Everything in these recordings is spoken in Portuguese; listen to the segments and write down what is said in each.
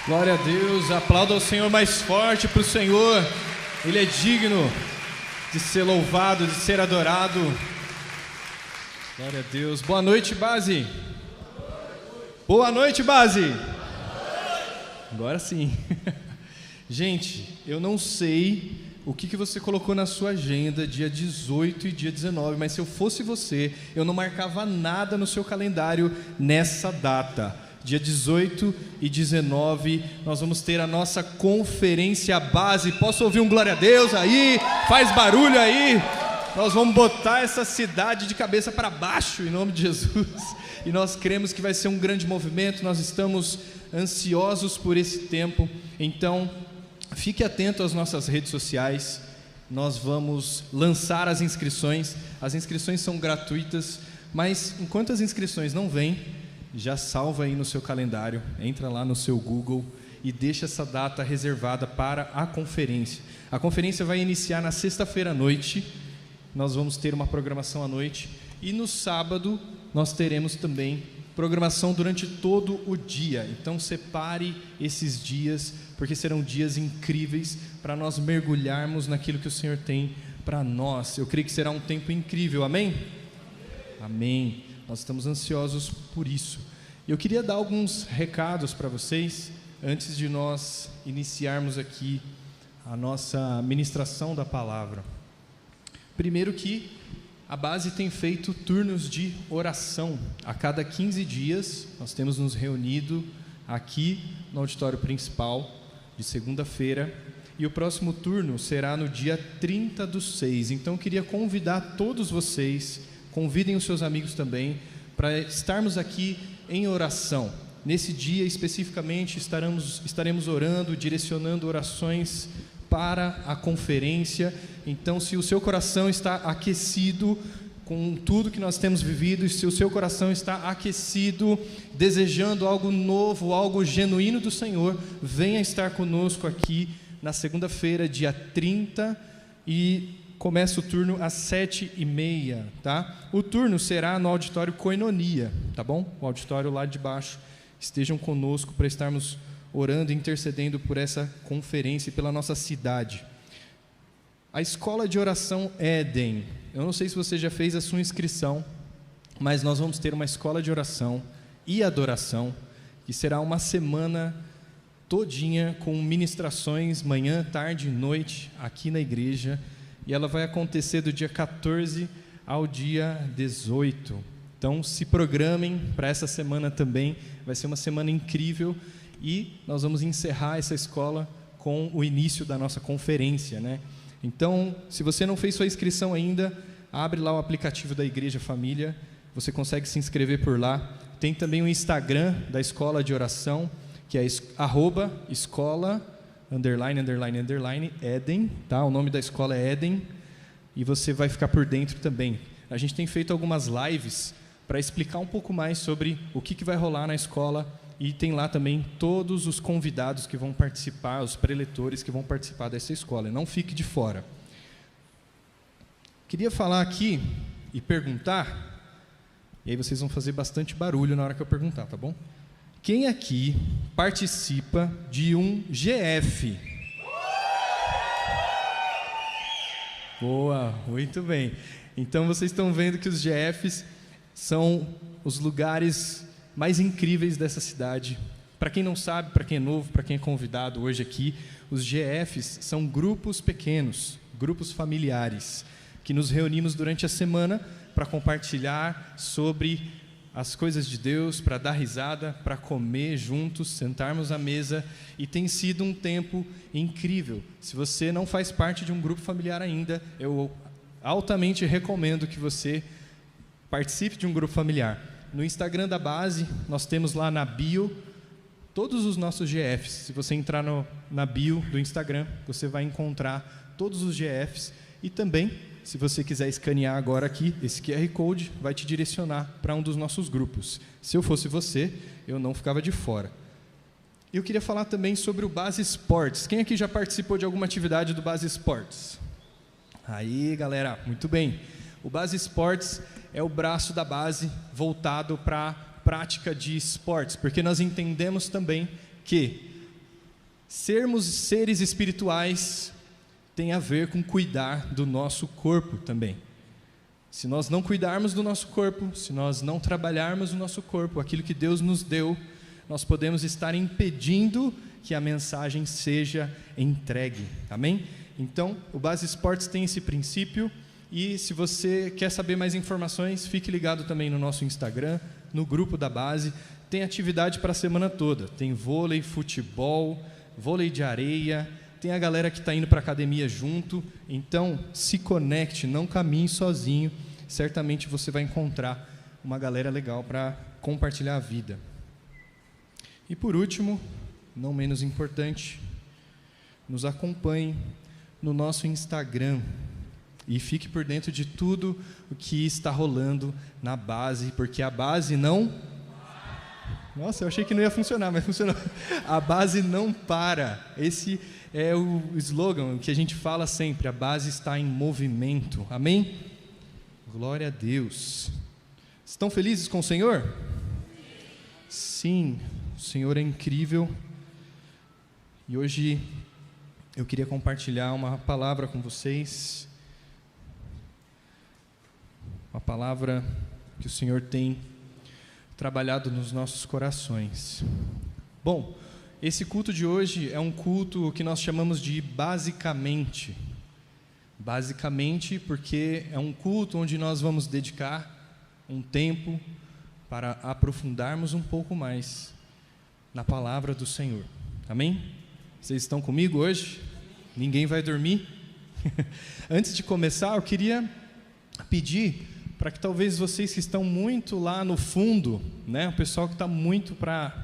Glória a Deus, aplauda ao Senhor mais forte para o Senhor. Ele é digno de ser louvado, de ser adorado. Glória a Deus. Boa noite, base. Boa noite, base. Agora sim. Gente, eu não sei o que você colocou na sua agenda dia 18 e dia 19, mas se eu fosse você, eu não marcava nada no seu calendário nessa data. Dia 18 e 19, nós vamos ter a nossa conferência base. Posso ouvir um glória a Deus aí? Faz barulho aí. Nós vamos botar essa cidade de cabeça para baixo, em nome de Jesus. E nós cremos que vai ser um grande movimento, nós estamos ansiosos por esse tempo. Então, fique atento às nossas redes sociais. Nós vamos lançar as inscrições são gratuitas, mas enquanto as inscrições não vêm, já salva aí no seu calendário, entra lá no seu Google e deixa essa data reservada para a conferência. A conferência vai iniciar na sexta-feira à noite, nós vamos ter uma programação à noite, e no sábado nós teremos também programação durante todo o dia. Então separe esses dias, porque serão dias incríveis para nós mergulharmos naquilo que o Senhor tem para nós. Eu creio que será um tempo incrível, amém? Amém. Nós estamos ansiosos por isso. Eu queria dar alguns recados para vocês, antes de nós iniciarmos aqui a nossa ministração da palavra. Primeiro que a base tem feito turnos de oração. A cada 15 dias, nós temos nos reunido aqui no auditório principal, de segunda-feira, e o próximo turno será no dia 30/6. Então, eu queria convidar todos vocês, convidem os seus amigos também, para estarmos aqui em oração. Nesse dia especificamente estaremos orando, direcionando orações para a conferência. Então, se o seu coração está aquecido com tudo que nós temos vivido, e se o seu coração está aquecido, desejando algo novo, algo genuíno do Senhor, venha estar conosco aqui na segunda-feira, dia 30, e começa o turno às 7h30, tá? O turno será no auditório Koinonia, tá bom? O auditório lá de baixo. Estejam conosco para estarmos orando e intercedendo por essa conferência e pela nossa cidade. A escola de oração Éden. Eu não sei se você já fez a sua inscrição, mas nós vamos ter uma escola de oração e adoração, que será uma semana todinha com ministrações manhã, tarde e noite aqui na igreja. E ela vai acontecer do dia 14 ao dia 18. Então, se programem para essa semana também. Vai ser uma semana incrível. E nós vamos encerrar essa escola com o início da nossa conferência, né? Então, se você não fez sua inscrição ainda, abre lá o aplicativo da Igreja Família. Você consegue se inscrever por lá. Tem também o Instagram da Escola de Oração, que é @escola_, Éden, tá? O nome da escola é Éden, e você vai ficar por dentro também. A gente tem feito algumas lives para explicar um pouco mais sobre o que vai rolar na escola, e tem lá também todos os convidados que vão participar, os preletores que vão participar dessa escola. Não fique de fora. Queria falar aqui e perguntar, e aí vocês vão fazer bastante barulho na hora que eu perguntar, tá bom? Quem aqui participa de um GF? Boa, muito bem. Então vocês estão vendo que os GFs são os lugares mais incríveis dessa cidade. Para quem não sabe, para quem é novo, para quem é convidado hoje aqui, os GFs são grupos pequenos, grupos familiares, que nos reunimos durante a semana para compartilhar sobre as coisas de Deus, para dar risada, para comer juntos, sentarmos à mesa, e tem sido um tempo incrível. Se você não faz parte de um grupo familiar ainda, eu altamente recomendo que você participe de um grupo familiar. No Instagram da base, nós temos lá na bio todos os nossos GFs. Se você entrar na bio do Instagram, você vai encontrar todos os GFs, e também, se você quiser escanear agora aqui, esse QR Code vai te direcionar para um dos nossos grupos. Se eu fosse você, eu não ficava de fora. Eu queria falar também sobre o Base Esportes. Quem aqui já participou de alguma atividade do Base Esportes? Aí, galera, muito bem. O Base Esportes é o braço da base voltado para a prática de esportes, porque nós entendemos também que Sermos seres espirituais tem a ver com cuidar do nosso corpo também. Se nós não cuidarmos do nosso corpo, se nós não trabalharmos o nosso corpo, aquilo que Deus nos deu, nós podemos estar impedindo que a mensagem seja entregue. Amém? Então, o Base Esportes tem esse princípio, e se você quer saber mais informações, fique ligado também no nosso Instagram, no grupo da Base. Tem atividade para a semana toda. Tem vôlei, futebol, vôlei de areia, tem a galera que está indo para a academia junto. Então, se conecte, não caminhe sozinho. Certamente você vai encontrar uma galera legal para compartilhar a vida. E por último, não menos importante, nos acompanhe no nosso Instagram e fique por dentro de tudo o que está rolando na Base, porque a Base não... Nossa, eu achei que não ia funcionar, mas funcionou. A Base não para. Esse é o slogan que a gente fala sempre, a Base está em movimento. Amém? Glória a Deus. Estão felizes com o Senhor? Sim, o Senhor é incrível. E hoje eu queria compartilhar uma palavra com vocês. Uma palavra que o Senhor tem trabalhado nos nossos corações. Bom, esse culto de hoje é um culto que nós chamamos de basicamente. Basicamente porque é um culto onde nós vamos dedicar um tempo para aprofundarmos um pouco mais na palavra do Senhor. Amém? Vocês estão comigo hoje? Ninguém vai dormir? Antes de começar, eu queria pedir para que talvez vocês que estão muito lá no fundo, né, o pessoal que está muito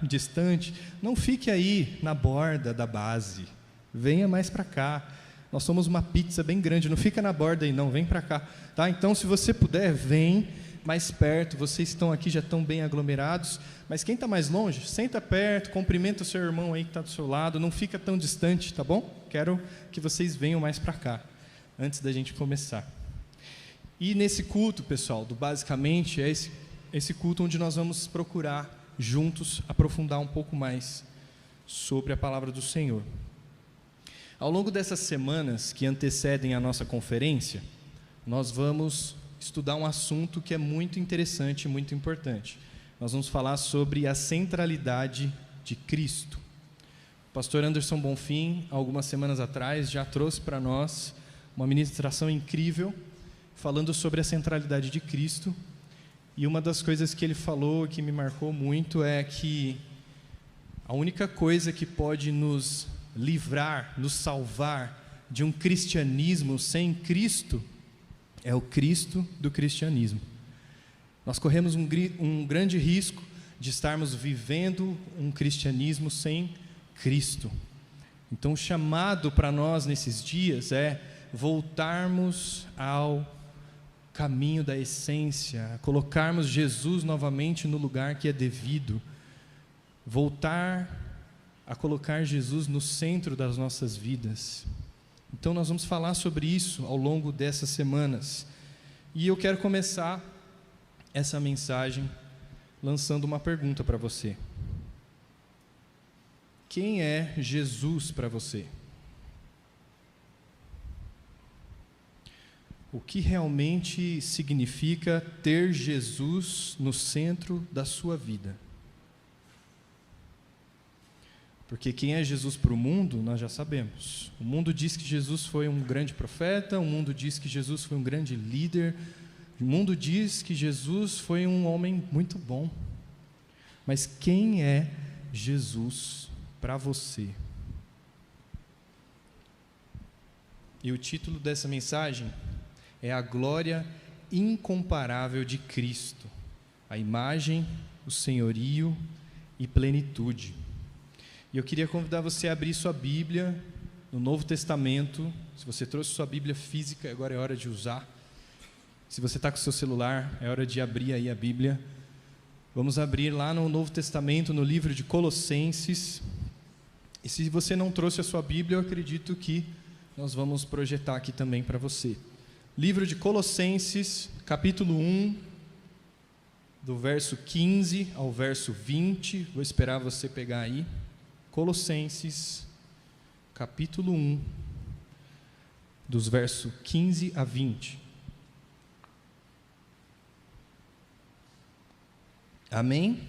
distante, não fique aí na borda da base, venha mais para cá. Nós somos uma pizza bem grande, não fica na borda aí não, vem para cá, tá? Então, se você puder, vem mais perto. Vocês estão aqui, já estão bem aglomerados, mas quem está mais longe, senta perto, cumprimenta o seu irmão aí que está do seu lado, não fica tão distante, tá bom? Quero que vocês venham mais para cá, antes da gente começar. E nesse culto, pessoal, do basicamente, é esse culto onde nós vamos procurar juntos aprofundar um pouco mais sobre a palavra do Senhor. Ao longo dessas semanas que antecedem a nossa conferência, nós vamos estudar um assunto que é muito interessante e muito importante. Nós vamos falar sobre a centralidade de Cristo. O pastor Anderson Bonfim, algumas semanas atrás, já trouxe para nós uma ministração incrível, falando sobre a centralidade de Cristo, e uma das coisas que ele falou, que me marcou muito, é que a única coisa que pode nos livrar, nos salvar de um cristianismo sem Cristo, é o Cristo do cristianismo. Nós corremos um grande risco de estarmos vivendo um cristianismo sem Cristo. Então o chamado para nós nesses dias é voltarmos ao caminho da essência, colocarmos Jesus novamente no lugar que é devido, voltar a colocar Jesus no centro das nossas vidas. Então nós vamos falar sobre isso ao longo dessas semanas, e eu quero começar essa mensagem lançando uma pergunta para você. Quem é Jesus para você? O que realmente significa ter Jesus no centro da sua vida? Porque quem é Jesus para o mundo, nós já sabemos. O mundo diz que Jesus foi um grande profeta, o mundo diz que Jesus foi um grande líder, o mundo diz que Jesus foi um homem muito bom. Mas quem é Jesus para você? E o título dessa mensagem é a glória incomparável de Cristo, a imagem, o senhorio e plenitude. E eu queria convidar você a abrir sua Bíblia no Novo Testamento. Se você trouxe sua Bíblia física, agora é hora de usar. Se você está com o seu celular, é hora de abrir aí a Bíblia. Vamos abrir lá no Novo Testamento, no livro de Colossenses. E se você não trouxe a sua Bíblia, eu acredito que nós vamos projetar aqui também para você. Livro de Colossenses, capítulo 1, do verso 15 ao verso 20. Vou esperar você pegar aí. Colossenses, capítulo 1, dos versos 15 a 20. Amém?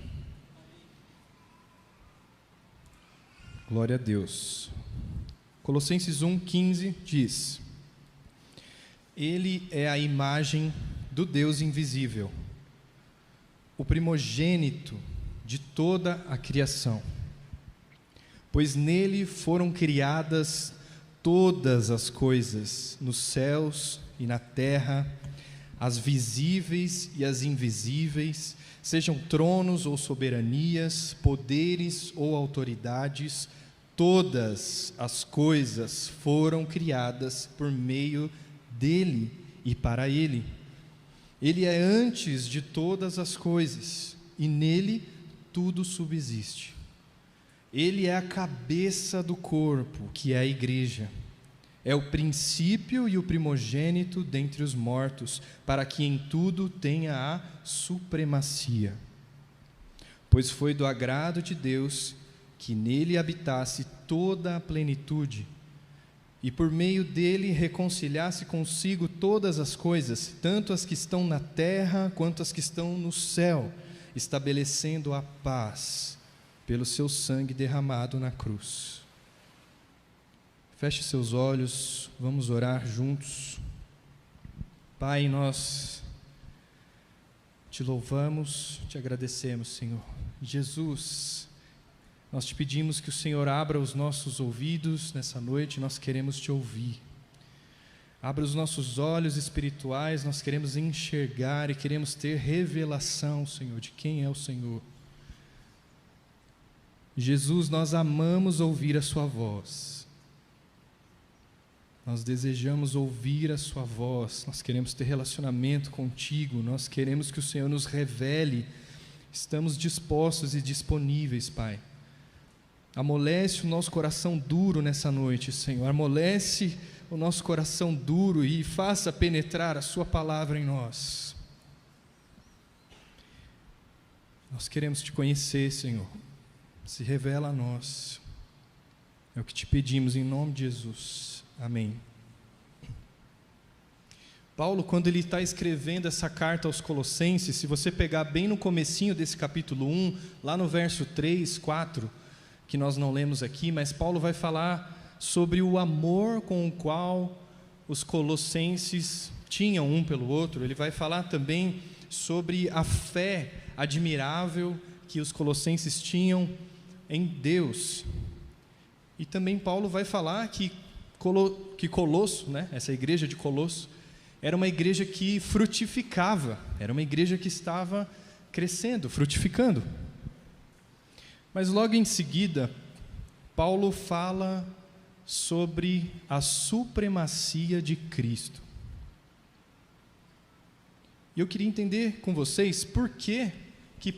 Glória a Deus. Colossenses 1,15 diz: Ele é a imagem do Deus invisível, o primogênito de toda a criação, pois nele foram criadas todas as coisas, nos céus e na terra, as visíveis e as invisíveis, sejam tronos ou soberanias, poderes ou autoridades, todas as coisas foram criadas por meio dele e para ele. Ele é antes de todas as coisas, e nele tudo subsiste. Ele é a cabeça do corpo, que é a igreja. É o princípio e o primogênito dentre os mortos, para que em tudo tenha a supremacia. Pois foi do agrado de Deus que nele habitasse toda a plenitude, e por meio dele reconciliasse consigo todas as coisas, tanto as que estão na terra quanto as que estão no céu, estabelecendo a paz pelo seu sangue derramado na cruz. Feche seus olhos, vamos orar juntos. Pai, nós te louvamos, te agradecemos, Senhor. Jesus, nós te pedimos que o Senhor abra os nossos ouvidos nessa noite, nós queremos te ouvir. Abra os nossos olhos espirituais, nós queremos enxergar e queremos ter revelação, Senhor, de quem é o Senhor. Jesus, nós amamos ouvir a sua voz. Nós desejamos ouvir a sua voz, nós queremos ter relacionamento contigo, nós queremos que o Senhor nos revele. Estamos dispostos e disponíveis, Pai. Amolece o nosso coração duro nessa noite, Senhor. Amolece o nosso coração duro e faça penetrar a sua palavra em nós. Nós queremos te conhecer, Senhor. Se revela a nós. É o que te pedimos em nome de Jesus. Amém. Paulo, quando ele está escrevendo essa carta aos Colossenses, se você pegar bem no comecinho desse capítulo 1, lá no verso 3, 4, que nós não lemos aqui, mas Paulo vai falar sobre o amor com o qual os colossenses tinham um pelo outro. Ele vai falar também sobre a fé admirável que os colossenses tinham em Deus. E também Paulo vai falar que Colosso, né, essa igreja de Colosso, era uma igreja que frutificava, era uma igreja que estava crescendo, frutificando. Mas logo em seguida, Paulo fala sobre a supremacia de Cristo. E eu queria entender com vocês por que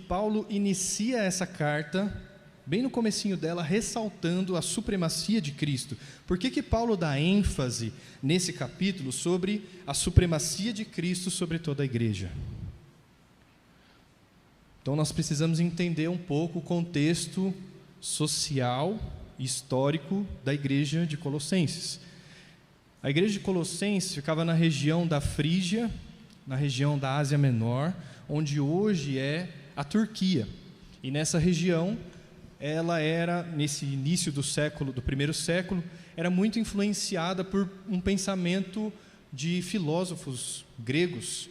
Paulo inicia essa carta bem no comecinho dela, ressaltando a supremacia de Cristo. Por que Paulo dá ênfase nesse capítulo sobre a supremacia de Cristo sobre toda a igreja? Então nós precisamos entender um pouco o contexto social e histórico da igreja de Colossenses. A igreja de Colossenses ficava na região da Frígia, na região da Ásia Menor, onde hoje é a Turquia. E nessa região, ela era, nesse início do primeiro século, era muito influenciada por um pensamento de filósofos gregos,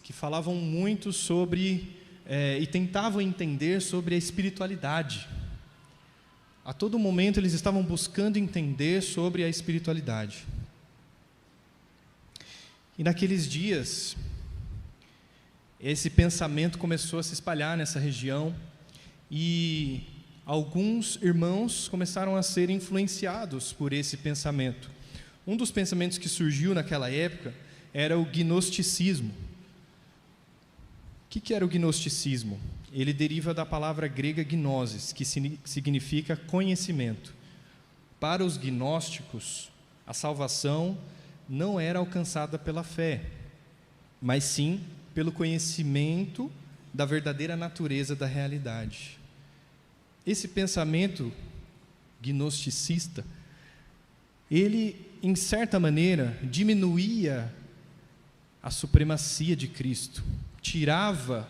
que falavam muito sobre, e tentavam entender sobre a espiritualidade. A todo momento eles estavam buscando entender sobre a espiritualidade. E naqueles dias, esse pensamento começou a se espalhar nessa região, e alguns irmãos começaram a ser influenciados por esse pensamento. Um dos pensamentos que surgiu naquela época era o gnosticismo. O que era o gnosticismo? Ele deriva da palavra grega gnosis, que significa conhecimento. Para os gnósticos, a salvação não era alcançada pela fé, mas sim pelo conhecimento da verdadeira natureza da realidade. Esse pensamento gnosticista ele, em certa maneira, diminuía a supremacia de Cristo, tirava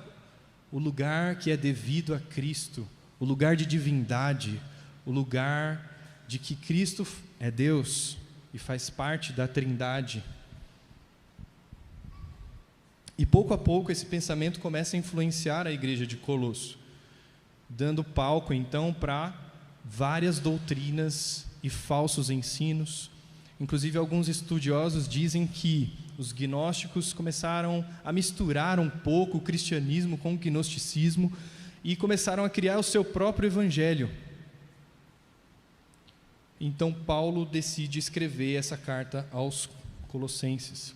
o lugar que é devido a Cristo, o lugar de divindade, o lugar de que Cristo é Deus e faz parte da Trindade. E pouco a pouco esse pensamento começa a influenciar a igreja de Colosso, dando palco então para várias doutrinas e falsos ensinos. Inclusive alguns estudiosos dizem que os gnósticos começaram a misturar um pouco o cristianismo com o gnosticismo e começaram a criar o seu próprio evangelho. Então Paulo decide escrever essa carta aos Colossenses.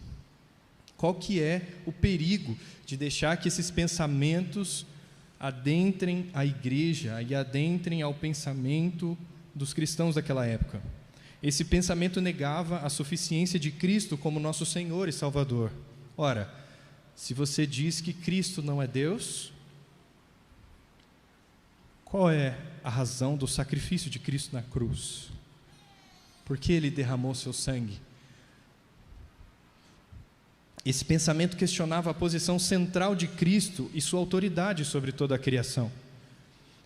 Qual que é o perigo de deixar que esses pensamentos adentrem a igreja e adentrem ao pensamento dos cristãos daquela época? Esse pensamento negava a suficiência de Cristo como nosso Senhor e Salvador. Ora, se você diz que Cristo não é Deus, qual é a razão do sacrifício de Cristo na cruz? Por que Ele derramou seu sangue? Esse pensamento questionava a posição central de Cristo e sua autoridade sobre toda a criação.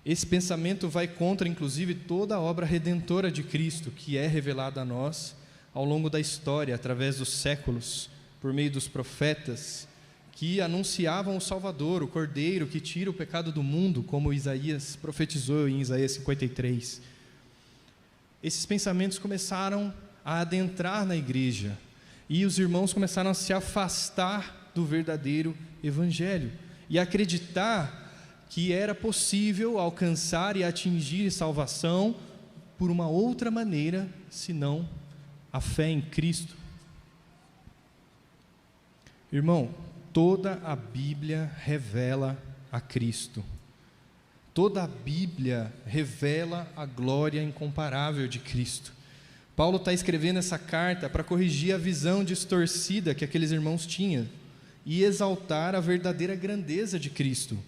Esse pensamento vai contra, inclusive, toda a obra redentora de Cristo, que é revelada a nós ao longo da história, através dos séculos, por meio dos profetas, que anunciavam o Salvador, o Cordeiro, que tira o pecado do mundo, como Isaías profetizou em Isaías 53. Esses pensamentos começaram a adentrar na igreja, e os irmãos começaram a se afastar do verdadeiro Evangelho, e acreditar que era possível alcançar e atingir salvação por uma outra maneira, senão a fé em Cristo. Irmão, toda a Bíblia revela a Cristo. Toda a Bíblia revela a glória incomparável de Cristo. Paulo está escrevendo essa carta para corrigir a visão distorcida que aqueles irmãos tinham e exaltar a verdadeira grandeza de Cristo.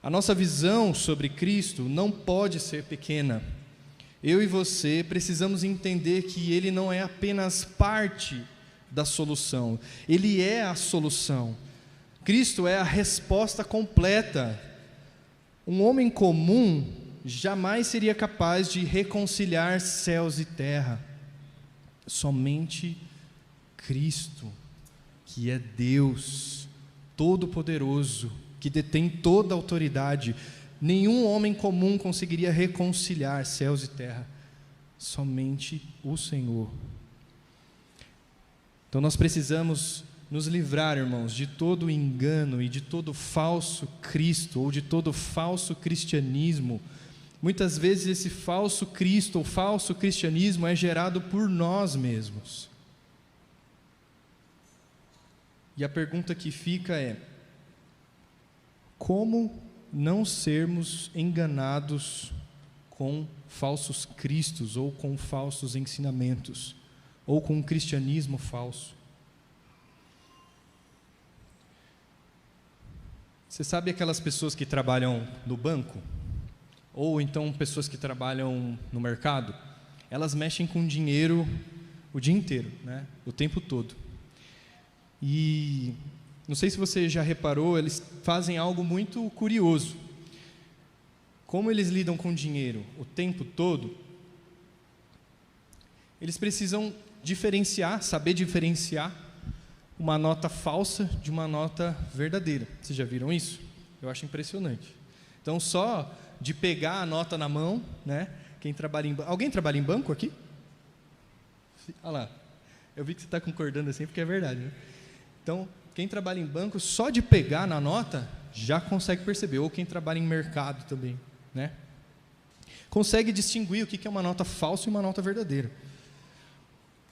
A nossa visão sobre Cristo não pode ser pequena. Eu e você precisamos entender que Ele não é apenas parte da solução, Ele é a solução. Cristo é a resposta completa. Um homem comum jamais seria capaz de reconciliar céus e terra. Somente Cristo, que é Deus Todo-Poderoso, que detém toda a autoridade, nenhum homem comum conseguiria reconciliar céus e terra, somente o Senhor. Então nós precisamos nos livrar, irmãos, de todo engano e de todo falso Cristo, ou de todo falso cristianismo. Muitas vezes esse falso Cristo ou falso cristianismo é gerado por nós mesmos. E a pergunta que fica é: como não sermos enganados com falsos cristos, ou com falsos ensinamentos, ou com um cristianismo falso? Você sabe aquelas pessoas que trabalham no banco? Ou então pessoas que trabalham no mercado? Elas mexem com dinheiro o dia inteiro, né? O tempo todo. E não sei se você já reparou, eles fazem algo muito curioso. Como eles lidam com dinheiro o tempo todo, eles precisam diferenciar, saber diferenciar uma nota falsa de uma nota verdadeira. Vocês já viram isso? Eu acho impressionante. Então, só de pegar a nota na mão, né? Alguém trabalha em banco aqui? Olha lá. Eu vi que você está concordando assim, porque é verdade, né? Então, quem trabalha em banco, só de pegar na nota, já consegue perceber. Ou quem trabalha em mercado também, né? Consegue distinguir o que é uma nota falsa e uma nota verdadeira.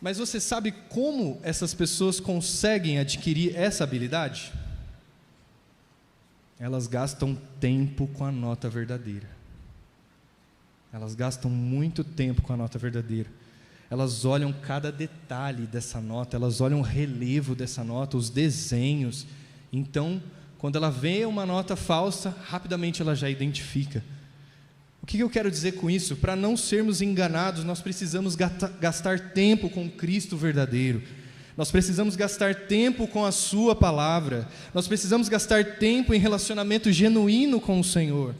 Mas você sabe como essas pessoas conseguem adquirir essa habilidade? Elas gastam tempo com a nota verdadeira. Elas gastam muito tempo com a nota verdadeira. Elas olham cada detalhe dessa nota, elas olham o relevo dessa nota, os desenhos. Então, quando ela vê uma nota falsa, rapidamente ela já identifica. O que eu quero dizer com isso? Para não sermos enganados, nós precisamos gastar tempo com Cristo verdadeiro. Nós precisamos gastar tempo com a sua palavra. Nós precisamos gastar tempo em relacionamento genuíno com o Senhor.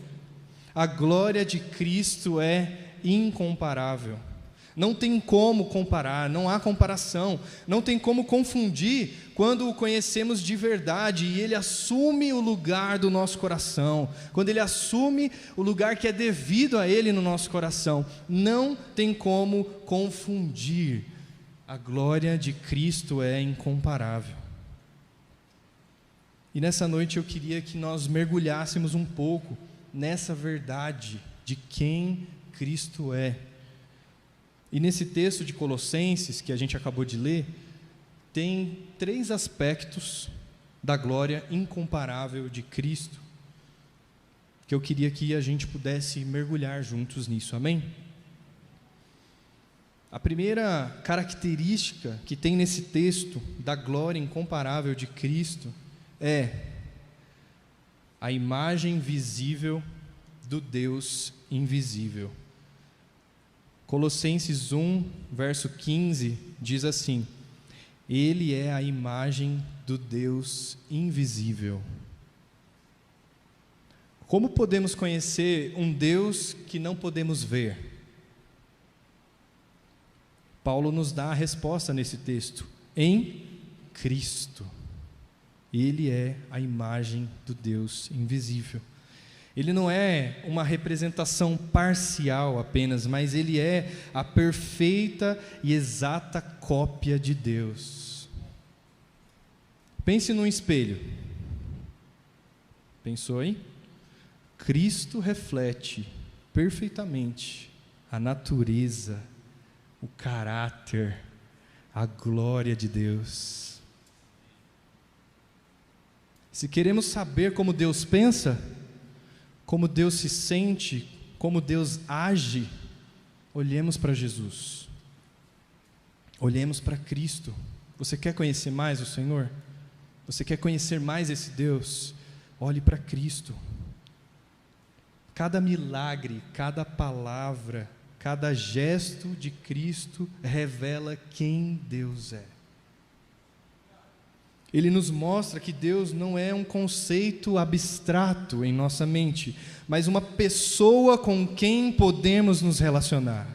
A glória de Cristo é incomparável. Não tem como comparar, não há comparação. Não tem como confundir quando o conhecemos de verdade e Ele assume o lugar do nosso coração. Quando Ele assume o lugar que é devido a Ele no nosso coração. Não tem como confundir. A glória de Cristo é incomparável. E nessa noite eu queria que nós mergulhássemos um pouco nessa verdade de quem Cristo é. E nesse texto de Colossenses, que a gente acabou de ler, tem 3 aspectos da glória incomparável de Cristo, que eu queria que a gente pudesse mergulhar juntos nisso, amém? A primeira característica que tem nesse texto da glória incomparável de Cristo é a imagem visível do Deus invisível. Colossenses 1, verso 15, diz assim: Ele é a imagem do Deus invisível. Como podemos conhecer um Deus que não podemos ver? Paulo nos dá a resposta nesse texto: em Cristo. Ele é a imagem do Deus invisível. Ele não é uma representação parcial apenas, mas ele é a perfeita e exata cópia de Deus. Pense num espelho. Pensou aí? Cristo reflete perfeitamente a natureza, o caráter, a glória de Deus. Se queremos saber como Deus pensa, como Deus se sente, como Deus age, olhemos para Jesus, olhemos para Cristo. Você quer conhecer mais o Senhor? Você quer conhecer mais esse Deus? Olhe para Cristo. Cada milagre, cada palavra, cada gesto de Cristo revela quem Deus é. Ele nos mostra que Deus não é um conceito abstrato em nossa mente, mas uma pessoa com quem podemos nos relacionar.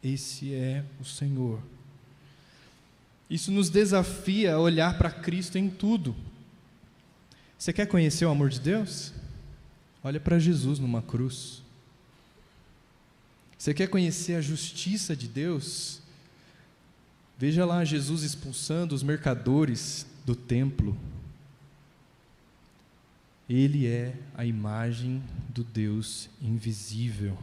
Esse é o Senhor. Isso nos desafia a olhar para Cristo em tudo. Você quer conhecer o amor de Deus? Olha para Jesus numa cruz. Você quer conhecer a justiça de Deus? Veja lá Jesus expulsando os mercadores do templo. Ele é a imagem do Deus invisível.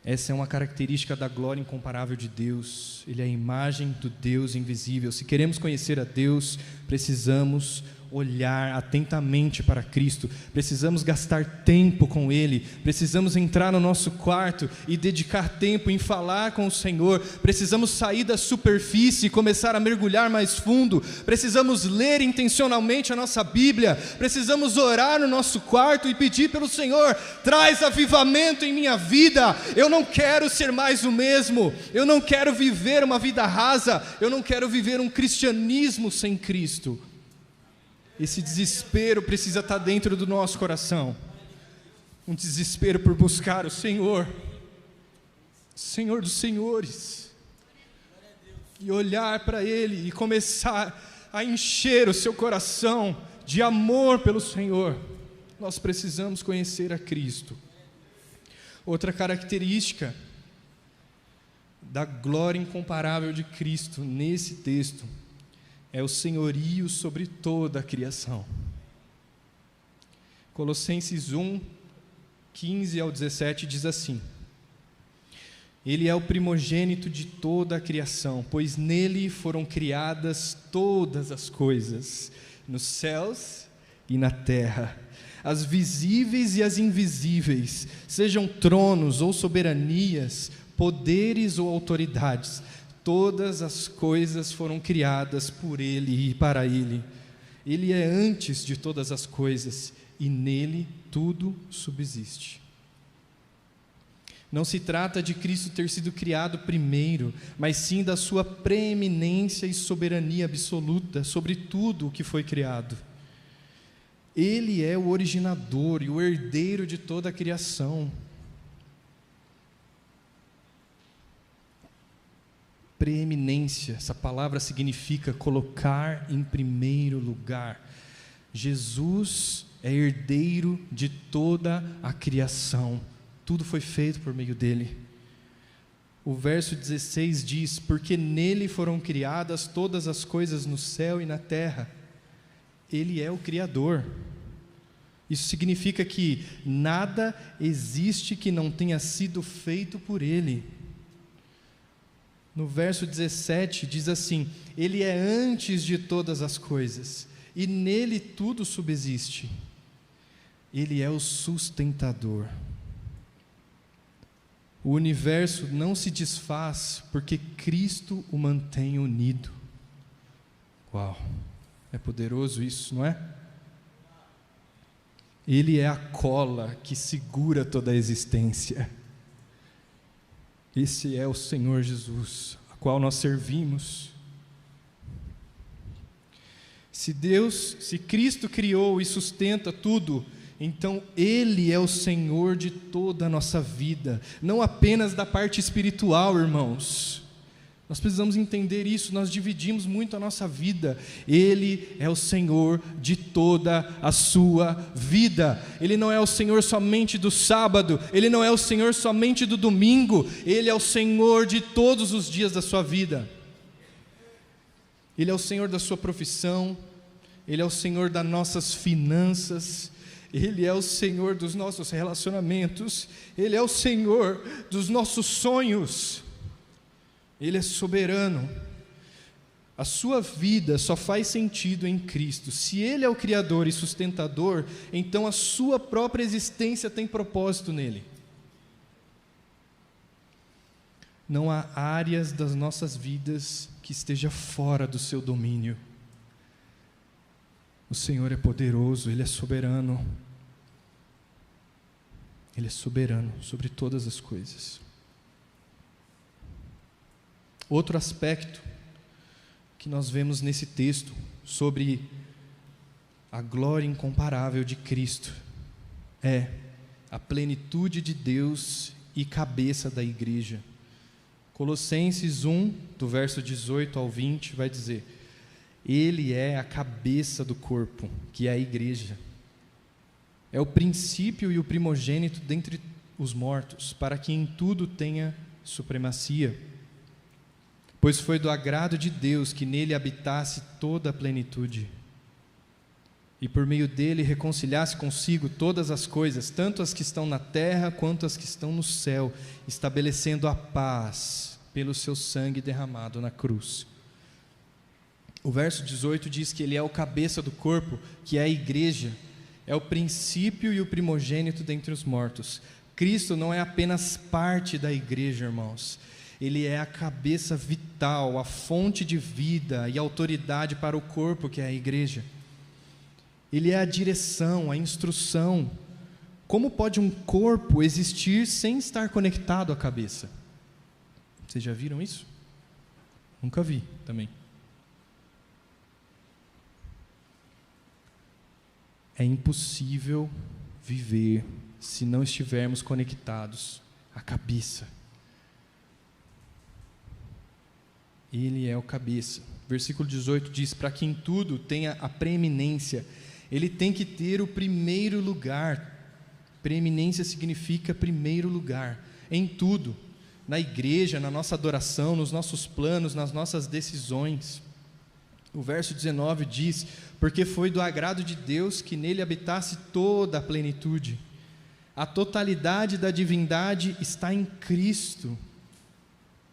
Essa é uma característica da glória incomparável de Deus. Ele é a imagem do Deus invisível. Se queremos conhecer a Deus, precisamos olhar atentamente para Cristo, precisamos gastar tempo com Ele, precisamos entrar no nosso quarto e dedicar tempo em falar com o Senhor, precisamos sair da superfície e começar a mergulhar mais fundo, precisamos ler intencionalmente a nossa Bíblia, precisamos orar no nosso quarto e pedir pelo Senhor: traz avivamento em minha vida. Eu não quero ser mais o mesmo, eu não quero viver uma vida rasa, eu não quero viver um cristianismo sem Cristo. Esse desespero precisa estar dentro do nosso coração, um desespero por buscar o Senhor, Senhor dos senhores, e olhar para Ele e começar a encher o seu coração de amor pelo Senhor. Nós precisamos conhecer a Cristo. Outra característica da glória incomparável de Cristo nesse texto é o senhorio sobre toda a criação. Colossenses 1, 15 ao 17 diz assim: Ele é o primogênito de toda a criação, pois nele foram criadas todas as coisas, nos céus e na terra, as visíveis e as invisíveis, sejam tronos ou soberanias, poderes ou autoridades. Todas as coisas foram criadas por Ele e para Ele. Ele é antes de todas as coisas e nele tudo subsiste. Não se trata de Cristo ter sido criado primeiro, mas sim da sua preeminência e soberania absoluta sobre tudo o que foi criado. Ele é o originador e o herdeiro de toda a criação. Preeminência, essa palavra significa colocar em primeiro lugar. Jesus é herdeiro de toda a criação. Tudo foi feito por meio dele. O verso 16 diz: porque nele foram criadas todas as coisas no céu e na terra. Ele é o Criador. Isso significa que nada existe que não tenha sido feito por Ele. No verso 17 diz assim: Ele é antes de todas as coisas, e nele tudo subsiste. Ele é o sustentador. O universo não se desfaz porque Cristo o mantém unido. Uau! É poderoso isso, não é? Ele é a cola que segura toda a existência. Esse é o Senhor Jesus, a qual nós servimos. Se Cristo criou e sustenta tudo, então Ele é o Senhor de toda a nossa vida, não apenas da parte espiritual, irmãos. Nós precisamos entender isso, nós dividimos muito a nossa vida. Ele é o Senhor de toda a sua vida. Ele não é o Senhor somente do sábado, Ele não é o Senhor somente do domingo, Ele é o Senhor de todos os dias da sua vida. Ele é o Senhor da sua profissão, Ele é o Senhor das nossas finanças, Ele é o Senhor dos nossos relacionamentos, Ele é o Senhor dos nossos sonhos. Ele é soberano. A sua vida só faz sentido em Cristo. Se Ele é o Criador e sustentador, então a sua própria existência tem propósito nele. Não há áreas das nossas vidas que esteja fora do seu domínio. O Senhor é poderoso, Ele é soberano. Ele é soberano sobre todas as coisas. Outro aspecto que nós vemos nesse texto sobre a glória incomparável de Cristo é a plenitude de Deus e cabeça da igreja. Colossenses 1, do verso 18 ao 20, vai dizer: Ele é a cabeça do corpo, que é a igreja. É o princípio e o primogênito dentre os mortos, para que em tudo tenha supremacia. Pois foi do agrado de Deus que nele habitasse toda a plenitude, e por meio dele reconciliasse consigo todas as coisas, tanto as que estão na terra quanto as que estão no céu, estabelecendo a paz pelo seu sangue derramado na cruz. O verso 18 diz que ele é o cabeça do corpo, que é a igreja, é o princípio e o primogênito dentre os mortos. Cristo não é apenas parte da igreja, irmãos. Ele é a cabeça vital, a fonte de vida e autoridade para o corpo, que é a igreja. Ele é a direção, a instrução. Como pode um corpo existir sem estar conectado à cabeça? Vocês já viram isso? Nunca vi também. É impossível viver se não estivermos conectados à cabeça. Ele é o cabeça. Versículo 18 diz: para que em tudo tenha a preeminência. Ele tem que ter o primeiro lugar. Preeminência significa primeiro lugar. Em tudo. Na igreja, na nossa adoração, nos nossos planos, nas nossas decisões. O verso 19 diz: porque foi do agrado de Deus que nele habitasse toda a plenitude. A totalidade da divindade está em Cristo.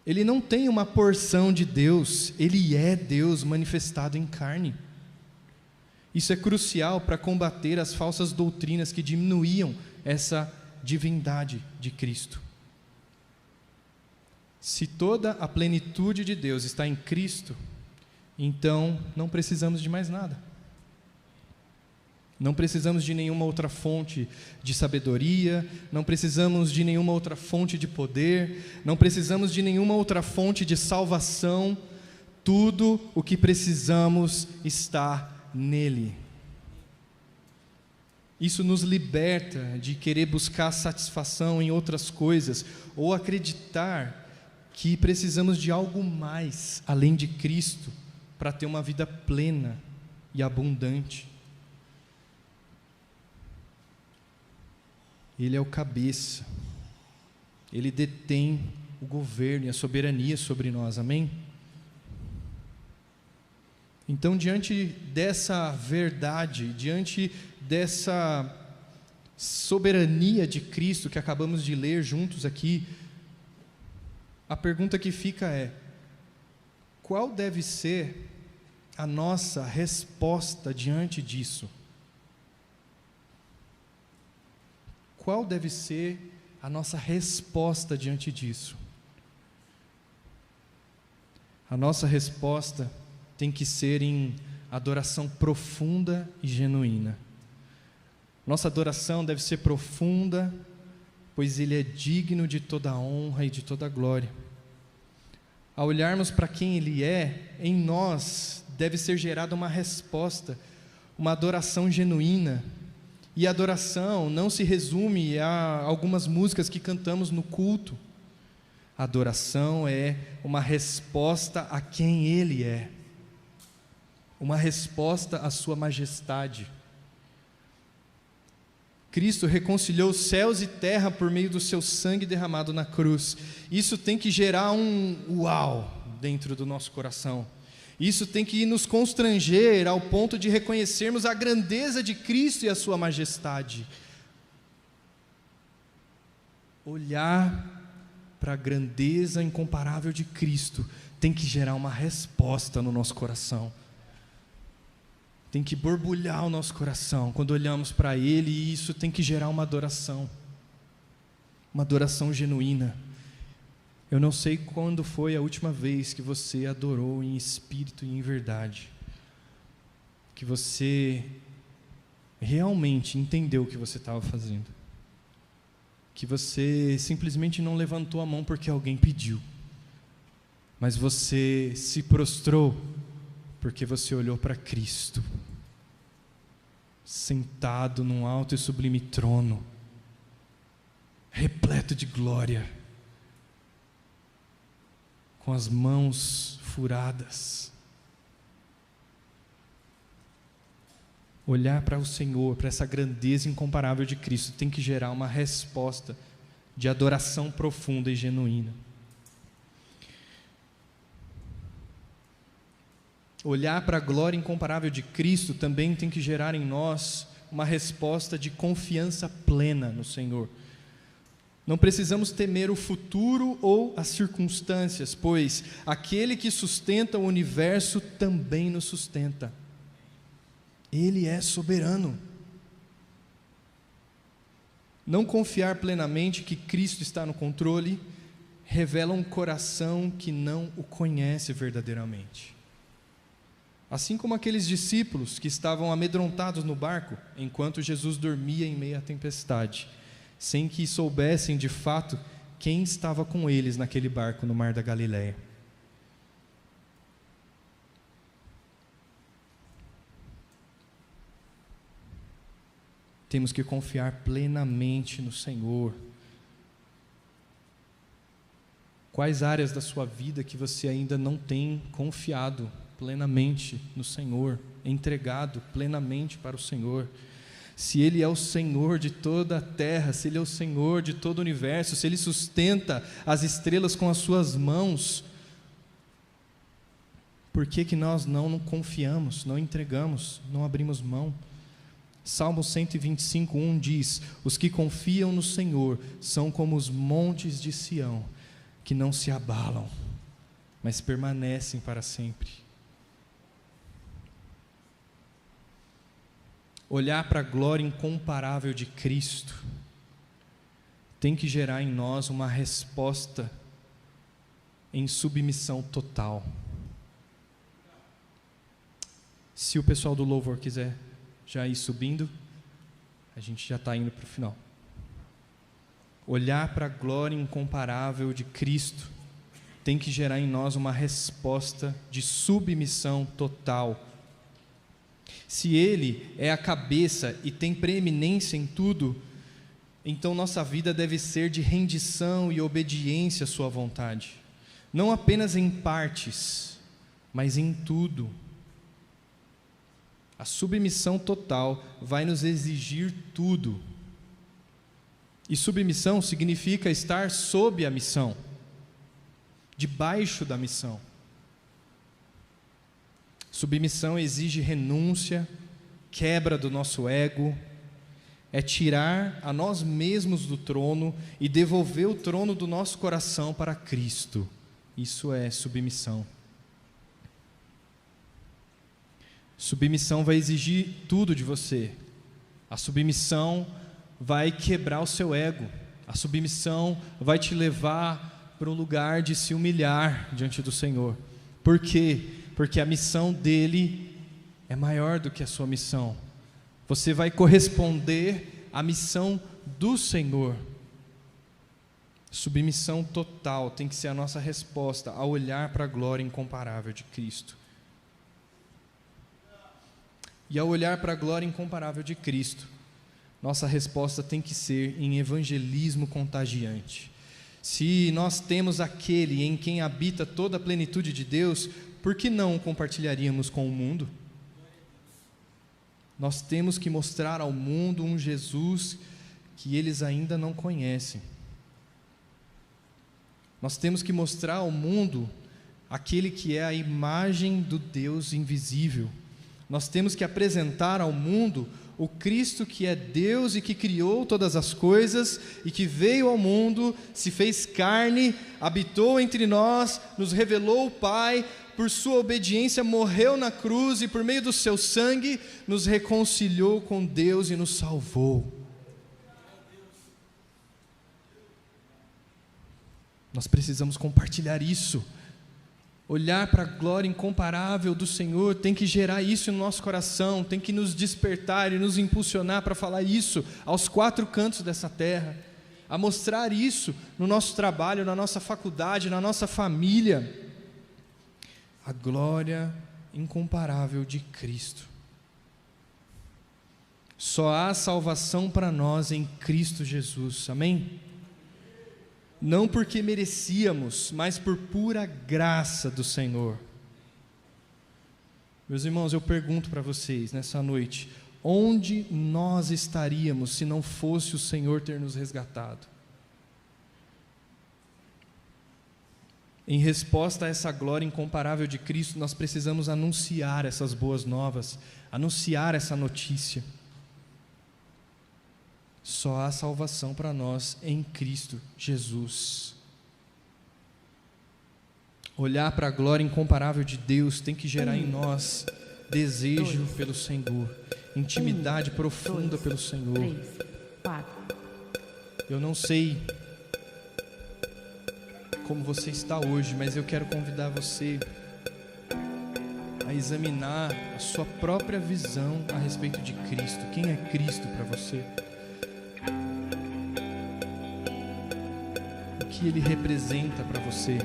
Ele não tem uma porção de Deus, Ele é Deus manifestado em carne. Isso é crucial para combater as falsas doutrinas que diminuíam essa divindade de Cristo. Se toda a plenitude de Deus está em Cristo, então não precisamos de mais nada. Não precisamos de nenhuma outra fonte de sabedoria, não precisamos de nenhuma outra fonte de poder, não precisamos de nenhuma outra fonte de salvação. Tudo o que precisamos está nele. Isso nos liberta de querer buscar satisfação em outras coisas ou acreditar que precisamos de algo mais além de Cristo para ter uma vida plena e abundante. Ele é o cabeça, Ele detém o governo e a soberania sobre nós, amém? Então, diante dessa verdade, diante dessa soberania de Cristo que acabamos de ler juntos aqui, a pergunta que fica é: qual deve ser a nossa resposta diante disso? Qual deve ser a nossa resposta diante disso? A nossa resposta tem que ser em adoração profunda e genuína. Nossa adoração deve ser profunda, pois Ele é digno de toda a honra e de toda a glória. Ao olharmos para quem Ele é, em nós deve ser gerada uma resposta, uma adoração genuína. E a adoração não se resume a algumas músicas que cantamos no culto. A adoração é uma resposta a quem Ele é, uma resposta à sua majestade. Cristo reconciliou céus e terra por meio do seu sangue derramado na cruz. Isso tem que gerar um uau dentro do nosso coração. Isso tem que nos constranger ao ponto de reconhecermos a grandeza de Cristo e a sua majestade. Olhar para a grandeza incomparável de Cristo tem que gerar uma resposta no nosso coração. Tem que borbulhar o nosso coração quando olhamos para Ele, e isso tem que gerar uma adoração genuína. Eu não sei quando foi a última vez que você adorou em espírito e em verdade, que você realmente entendeu o que você estava fazendo, que você simplesmente não levantou a mão porque alguém pediu, mas você se prostrou porque você olhou para Cristo, sentado num alto e sublime trono, repleto de glória, com as mãos furadas. Olhar para o Senhor, para essa grandeza incomparável de Cristo, tem que gerar uma resposta de adoração profunda e genuína. Olhar para a glória incomparável de Cristo também tem que gerar em nós uma resposta de confiança plena no Senhor. Não precisamos temer o futuro ou as circunstâncias, pois aquele que sustenta o universo também nos sustenta. Ele é soberano. Não confiar plenamente que Cristo está no controle revela um coração que não o conhece verdadeiramente. Assim como aqueles discípulos que estavam amedrontados no barco, enquanto Jesus dormia em meio à tempestade, sem que soubessem de fato quem estava com eles naquele barco no mar da Galileia. Temos que confiar plenamente no Senhor. Quais áreas da sua vida que você ainda não tem confiado plenamente no Senhor, entregado plenamente para o Senhor? Se Ele é o Senhor de toda a terra, se Ele é o Senhor de todo o universo, se Ele sustenta as estrelas com as suas mãos, por que nós não confiamos, não entregamos, não abrimos mão? Salmo 125:1 diz: os que confiam no Senhor são como os montes de Sião, que não se abalam, mas permanecem para sempre. Olhar para a glória incomparável de Cristo tem que gerar em nós uma resposta em submissão total. Se o pessoal do louvor quiser já ir subindo, a gente já está indo para o final. Olhar para a glória incomparável de Cristo tem que gerar em nós uma resposta de submissão total. Se Ele é a cabeça e tem preeminência em tudo, então nossa vida deve ser de rendição e obediência à sua vontade. Não apenas em partes, mas em tudo. A submissão total vai nos exigir tudo. E submissão significa estar sob a missão, debaixo da missão. Submissão exige renúncia, quebra do nosso ego, é tirar a nós mesmos do trono e devolver o trono do nosso coração para Cristo. Isso é submissão. Submissão vai exigir tudo de você. A submissão vai quebrar o seu ego. A submissão vai te levar para um lugar de se humilhar diante do Senhor. Por quê? Porque a missão dele é maior do que a sua missão. Você vai corresponder à missão do Senhor. Submissão total tem que ser a nossa resposta ao olhar para a glória incomparável de Cristo. E ao olhar para a glória incomparável de Cristo, nossa resposta tem que ser em evangelismo contagiante. Se nós temos aquele em quem habita toda a plenitude de Deus, por que não compartilharíamos com o mundo? Nós temos que mostrar ao mundo um Jesus que eles ainda não conhecem. Nós temos que mostrar ao mundo aquele que é a imagem do Deus invisível. Nós temos que apresentar ao mundo o Cristo que é Deus e que criou todas as coisas e que veio ao mundo, se fez carne, habitou entre nós, nos revelou o Pai, por sua obediência morreu na cruz e por meio do seu sangue nos reconciliou com Deus e nos salvou. Nós precisamos compartilhar isso. Olhar para a glória incomparável do Senhor tem que gerar isso no nosso coração, tem que nos despertar e nos impulsionar para falar isso aos quatro cantos dessa terra, a mostrar isso no nosso trabalho, na nossa faculdade, na nossa família. A glória incomparável de Cristo. Só há salvação para nós em Cristo Jesus, amém? Não porque merecíamos, mas por pura graça do Senhor. Meus irmãos, eu pergunto para vocês nessa noite, onde nós estaríamos se não fosse o Senhor ter nos resgatado? Em resposta a essa glória incomparável de Cristo, nós precisamos anunciar essas boas novas, anunciar essa notícia. Só há salvação para nós em Cristo Jesus. Olhar para a glória incomparável de Deus tem que gerar em nós desejo pelo Senhor, intimidade profunda pelo Senhor. 3, 4. Eu não sei como você está hoje, mas eu quero convidar você a examinar a sua própria visão a respeito de Cristo. Quem é Cristo para você? O que Ele representa para você?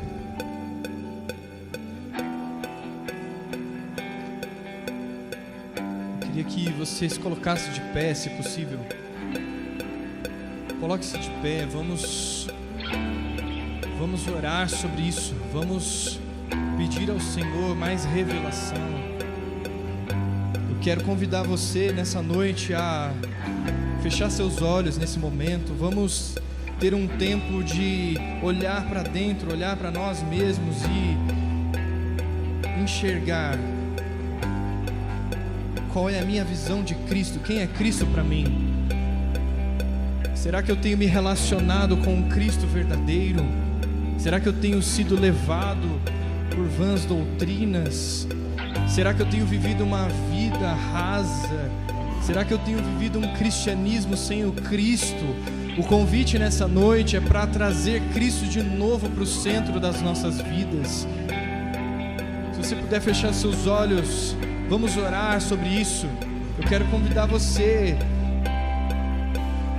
Eu queria que você se colocasse de pé, se possível. Coloque-se de pé, vamos orar sobre isso, vamos pedir ao Senhor mais revelação. Eu quero convidar você nessa noite a fechar seus olhos nesse momento. Vamos ter um tempo de olhar para dentro, olhar para nós mesmos e enxergar qual é a minha visão de Cristo, quem é Cristo para mim. Será que eu tenho me relacionado com o Cristo verdadeiro? Será que eu tenho sido levado por vãs doutrinas? Será que eu tenho vivido uma vida rasa? Será que eu tenho vivido um cristianismo sem o Cristo? O convite nessa noite é para trazer Cristo de novo para o centro das nossas vidas. Se você puder fechar seus olhos, vamos orar sobre isso. Eu quero convidar você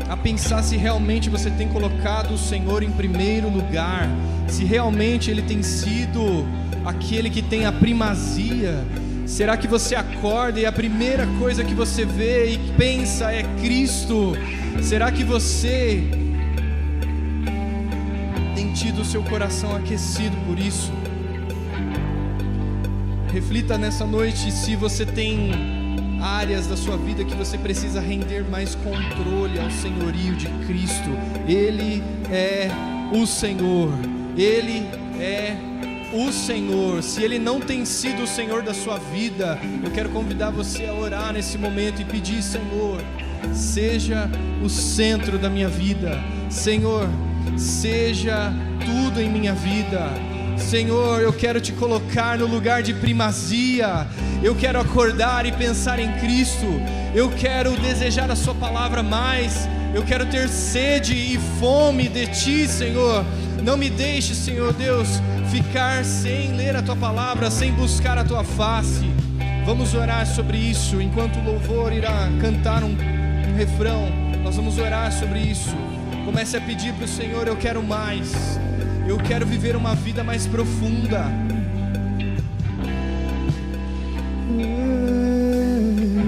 a pensar se realmente você tem colocado o Senhor em primeiro lugar, se realmente Ele tem sido aquele que tem a primazia. Será que você acorda e a primeira coisa que você vê e pensa é Cristo? Será que você tem tido o seu coração aquecido por isso? Reflita nessa noite se você tem áreas da sua vida que você precisa render mais controle ao senhorio de Cristo. Ele é o Senhor, Ele é o Senhor. Se Ele não tem sido o Senhor da sua vida, eu quero convidar você a orar nesse momento e pedir: Senhor, seja o centro da minha vida. Senhor, seja tudo em minha vida. Senhor, eu quero te colocar no lugar de primazia. Eu quero acordar e pensar em Cristo. Eu quero desejar a sua palavra mais. Eu quero ter sede e fome de ti, Senhor. Não me deixe, Senhor Deus, ficar sem ler a tua palavra, sem buscar a tua face. Vamos orar sobre isso. Enquanto o louvor irá cantar um refrão, nós vamos orar sobre isso. Comece a pedir para o Senhor: eu quero mais. Eu quero viver uma vida mais profunda.